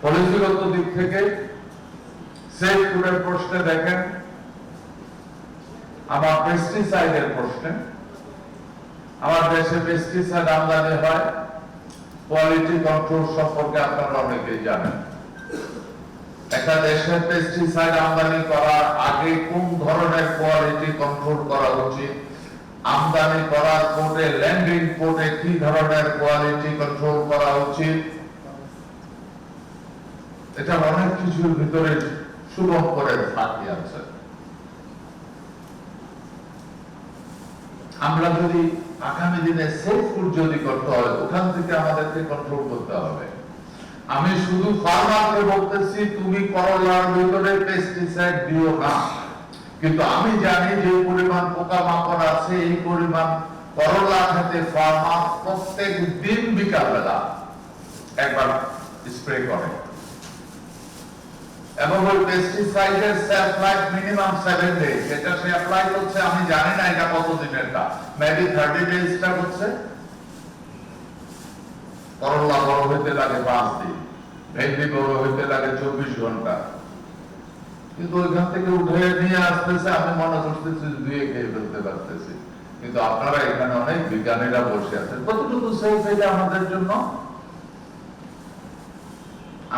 পলিসিগত দিক থেকে সেফ ফুডের প্রশ্নে দেখেন, আমার পেস্টিসাইডের প্রশ্নে, আমার দেশে পেস্টিসাইড আমদানি হয়, কোয়ালিটি কন্ট্রোল সম্পর্কে আপনারা অনেকেই জানেন। একটা দেশে পেস্টিসাইড আমদানি করার আগে কোন ধরনের কোয়ালিটি কন্ট্রোল করা উচিত, আমদানি করার পোর্টে, ল্যান্ডিং পোর্টে কি ধরনের কোয়ালিটি কন্ট্রোল করা উচিত, এটা অনেক কিছুর ভিতরে সুলভ করে ফাঁকি আছে। আমরা যদি আগামী দিনে সেফ ফুড যদি করতে হয়, ওখান থেকে আমাদেরকে কন্ট্রোল করতে হবে। আমি শুধু ফার্মারকে বলতেছি তুমি করলার ভিতরে পেস্টিসাইড দিও না, কিন্তু আমি জানি যে পরিমাণ পোকামাকড় আছে, এই পরিমাণ করলা খেতে ফার্মার প্রত্যেক দিন বিকালবেলা একবার স্প্রে করে, এবং ওই পেস্টিসাইডের সেলফ লাইফ মিনিমাম 7 ডেজ। এটা সে অ্যাপ্লাই করছে, আমি জানি না এটা কত দিনেরটা, মেবি 30 ডেজটা করছে। করলা বড় হইতে লাগে 5 দিন, ভেন্ডি বড় হইতে লাগে 24 ঘন্টা, কিন্তু ওইখান থেকে উঠে নিয়ে আসতেছে, আমি মনে করতেছি ধুয়ে খেয়ে ফেলতে পারতেছি। কিন্তু আপনারা এখানে অনেক বিজ্ঞানীরা বসে আছেন, কতটুকু সেফ এটা আমাদের জন্য?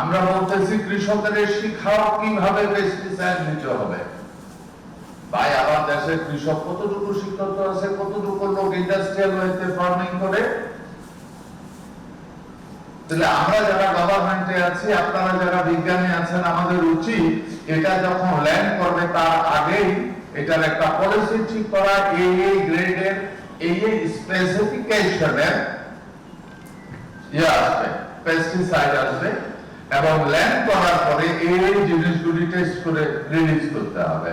আমরা বলতেছি কৃষকদের শিখাও কিভাবে পেস্টিসাইড নিতে হবে। ভাই, আমার দেশের কৃষক কতটুকু শিক্ষিত আছে, কতটুকু লোক ইন্ডাস্ট্রিয়াল ওয়েতে ফার্মিং করে? তাহলে আমরা যারা গভর্নমেন্টে আছি, আপনারা যারা বিজ্ঞানী আছেন, আমাদের উচিত এটা যখন ল্যান্ড করবে তার আগেই এটার একটা পলিসি ঠিক করা, এই গ্রেডের এই স্পেসিফিকেশনের আসবে, পেস্টিসাইড আসবে, এবং ল্যান্ড করার পরে এই জিনিসগুলি টেস্ট করে রিলিজ করতে হবে।